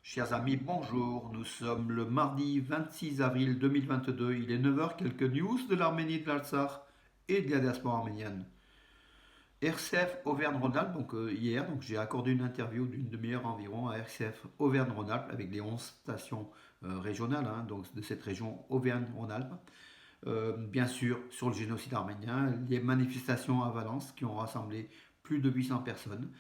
Chers amis, bonjour. Nous sommes le mardi 26 avril 2022. Il est 9 heures. Quelques news de l'Arménie, de l'Artsakh et de la diaspora arménienne. RCF Auvergne-Rhône-Alpes, hier, j'ai accordé une interview d'une demi-heure environ à RCF Auvergne-Rhône-Alpes avec les 11 stations régionales, donc de cette région Auvergne-Rhône-Alpes. Bien sûr, sur le génocide arménien, les manifestations à Valence qui ont rassemblé plus de 800 personnes.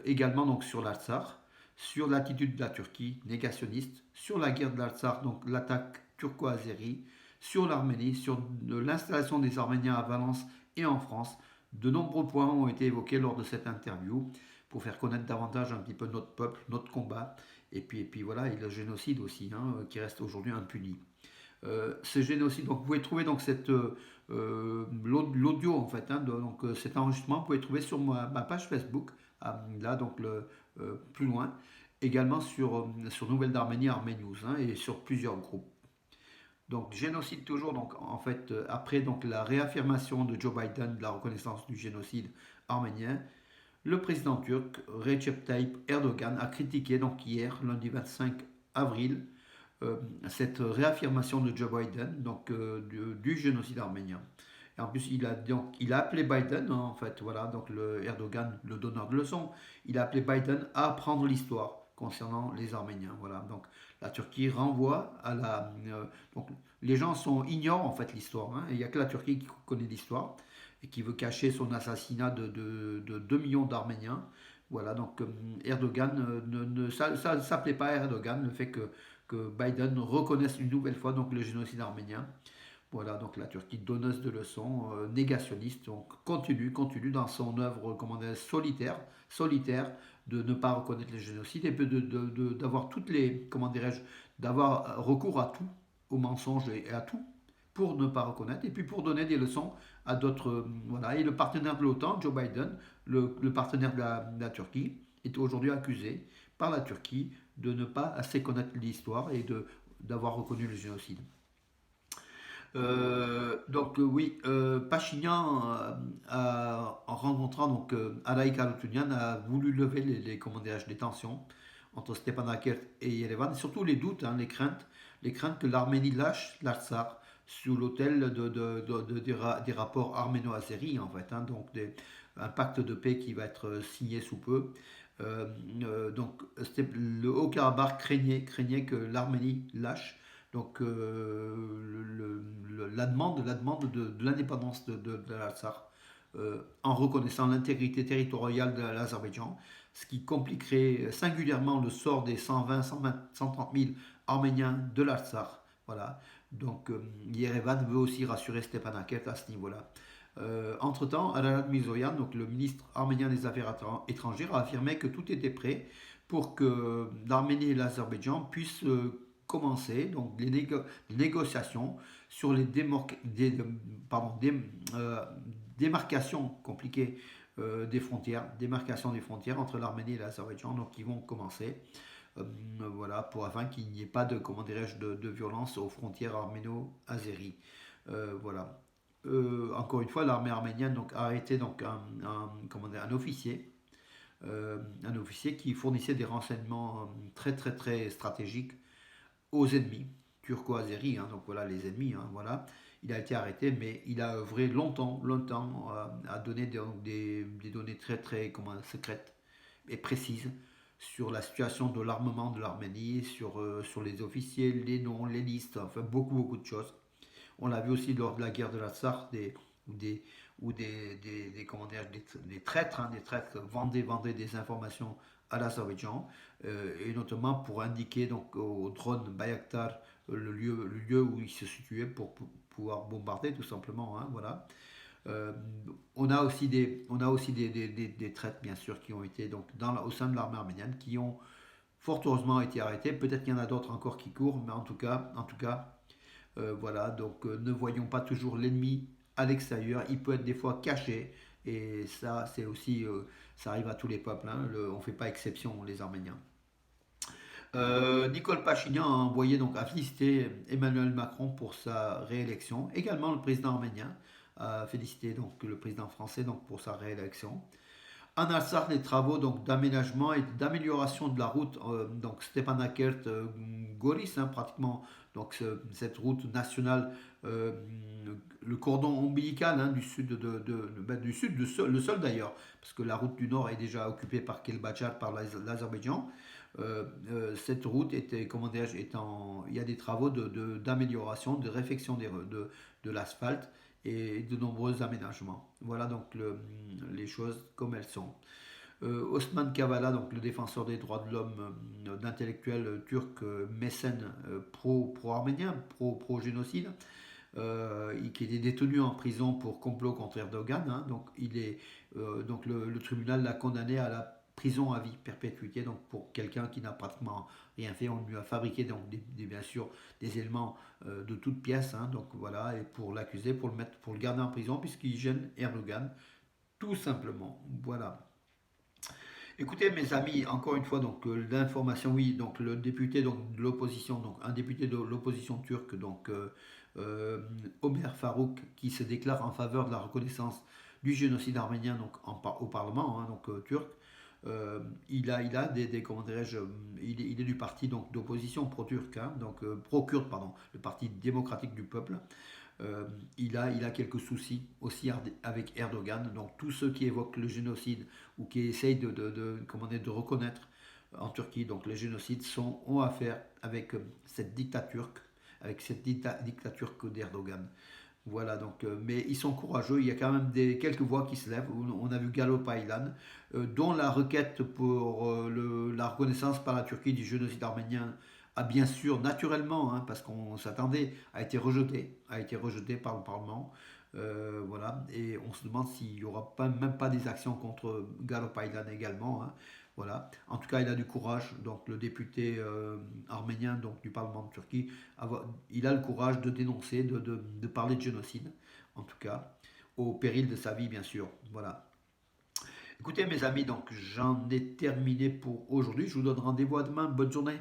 Également donc sur l'Artsakh, sur l'attitude de la Turquie négationniste, sur la guerre de l'Artsakh, donc l'attaque turco-azérie, sur l'Arménie, sur l'installation des Arméniens à Valence et en France. De nombreux points ont été évoqués lors de cette interview pour faire connaître davantage un petit peu notre peuple, notre combat, et puis voilà, et le génocide aussi, qui reste aujourd'hui impuni. Ce génocide, donc vous pouvez trouver donc l'audio en fait, cet enregistrement, vous pouvez trouver sur ma page Facebook, là donc plus loin, également sur Nouvelles d'Arménie, Arménews, et sur plusieurs groupes. Donc génocide toujours, donc en fait après donc la réaffirmation de Joe Biden de la reconnaissance du génocide arménien, le président turc Recep Tayyip Erdogan a critiqué donc hier lundi 25 avril euh, cette réaffirmation de Joe Biden du génocide arménien. Et en plus, il a appelé Biden, en fait, voilà, donc le Erdogan, le donneur de leçons, il a appelé Biden à apprendre l'histoire concernant les Arméniens. Voilà, donc la Turquie renvoie à donc les gens ignorent en fait l'histoire. Il n'y a que la Turquie qui connaît l'histoire et qui veut cacher son assassinat de 2 millions d'Arméniens. Voilà, donc Erdogan, ça ne plaît pas à Erdogan, le fait que Biden reconnaisse une nouvelle fois donc, le génocide arménien. Voilà, donc la Turquie donneuse de leçons, négationniste, donc continue dans son œuvre, comment dire, solitaire, de ne pas reconnaître le génocide et d'avoir toutes les, comment dirais-je, d'avoir recours à tout, aux mensonges et à tout, pour ne pas reconnaître et puis pour donner des leçons à d'autres. Voilà, et le partenaire de l'OTAN, Joe Biden, le partenaire de la Turquie, est aujourd'hui accusé par la Turquie de ne pas assez connaître l'histoire et d'avoir reconnu le génocide. Oui, Pachinian, en rencontrant Alaïk Haroutunian, a voulu lever comment les tensions entre Stepanakert et Yerevan, et surtout les doutes, les craintes que l'Arménie lâche l'Artsakh sous l'autel des rapports arméno-azéris, en fait, un pacte de paix qui va être signé sous peu. Le Haut-Karabakh craignait que l'Arménie lâche la demande de l'indépendance de l'Artsakh en reconnaissant l'intégrité territoriale de l'Azerbaïdjan, ce qui compliquerait singulièrement le sort des 120, 120 130 000 Arméniens de l'Artsakh. Voilà. Donc Yerevan veut aussi rassurer Stepanakert à ce niveau-là. Entre-temps, Ararat Mirzoyan, donc le ministre arménien des Affaires étrangères, a affirmé que tout était prêt pour que l'Arménie et l'Azerbaïdjan puissent commencer donc les négociations sur les démarcations compliquées démarcation des frontières entre l'Arménie et l'Azerbaïdjan, donc qui vont commencer, voilà, afin qu'il n'y ait pas de, comment dirais-je, de violence aux frontières arméno-azéries. Voilà. Encore une fois, l'armée arménienne donc, a arrêté comment dire, un officier qui fournissait des renseignements très très très stratégiques aux ennemis turco-azéris, donc voilà les ennemis, voilà. Il a été arrêté, mais il a œuvré longtemps à donner des données très très secrètes et précises sur la situation de l'armement de l'Arménie, sur les officiers, les noms, les listes, enfin beaucoup de choses. On l'a vu aussi lors de la guerre de la Sarthe, des traîtres, vendaient des informations à l'Azerbaïdjan, et notamment pour indiquer donc au drone Bayaktar le lieu où il se situait pour pouvoir bombarder tout simplement, voilà. Euh, on a aussi des traîtres bien sûr qui ont été donc au sein de l'armée arménienne qui ont fort heureusement été arrêtés. Peut-être qu'il y en a d'autres encore qui courent, mais en tout cas, voilà, donc ne voyons pas toujours l'ennemi à l'extérieur, il peut être des fois caché, et ça c'est aussi, ça arrive à tous les peuples, on ne fait pas exception les Arméniens. Nicole Pachinian a félicité Emmanuel Macron pour sa réélection. Également le président arménien a félicité donc le président français donc pour sa réélection. En Alsace, les travaux donc d'aménagement et d'amélioration de la route donc Stepanakert-Goris, hein, pratiquement donc cette route nationale, euh, le cordon ombilical hein, du sud du sud le seul d'ailleurs, parce que la route du nord est déjà occupée par Kelbachar, par l'Azerbaïdjan. Cette route était, comment dirais-je, il y a des travaux d'amélioration, de réfection de l'asphalte et de nombreux aménagements. Voilà donc les choses comme elles sont. Osman Kavala, donc le défenseur des droits de l'homme, d'intellectuel turc mécène pro-arménien, pro-génocide, qui était détenu en prison pour complot contre Erdogan. Hein, donc donc le tribunal l'a condamné à la prison à vie, perpétuité, donc pour quelqu'un qui n'a pratiquement rien fait. On lui a fabriqué donc bien sûr des éléments de toutes pièces, hein, donc voilà, et pour l'accuser, pour le garder en prison puisqu'il gêne Erdogan, tout simplement. Voilà. Écoutez mes amis, encore une fois, donc l'information, oui, donc le député donc, de l'opposition, donc un député de l'opposition turque, donc euh, Omer Farouk, qui se déclare en faveur de la reconnaissance du génocide arménien donc, au Parlement hein, donc, turc. Il a comment dirais-je, il est du parti donc d'opposition pro-turc, hein, donc pro-kurde, pardon, le parti démocratique du peuple. Euh, il a quelques soucis aussi avec Erdogan. Donc tous ceux qui évoquent le génocide ou qui essayent comment dire, de reconnaître en Turquie donc le génocide ont affaire avec cette dictature, dictature d'Erdogan. Voilà, donc, mais ils sont courageux. Il y a quand même quelques voix qui se lèvent. On a vu Galo Paylan, dont la requête pour la reconnaissance par la Turquie du génocide arménien a bien sûr, naturellement, hein, parce qu'on s'attendait, a été rejeté par le Parlement. Voilà, et on se demande s'il n'y aura même pas des actions contre Galo Paylan également. Hein. Voilà. En tout cas, il a du courage. Donc, le député arménien donc, du Parlement de Turquie, il a le courage de dénoncer, de parler de génocide, en tout cas, au péril de sa vie, bien sûr. Voilà. Écoutez, mes amis, donc j'en ai terminé pour aujourd'hui. Je vous donne rendez-vous à demain. Bonne journée.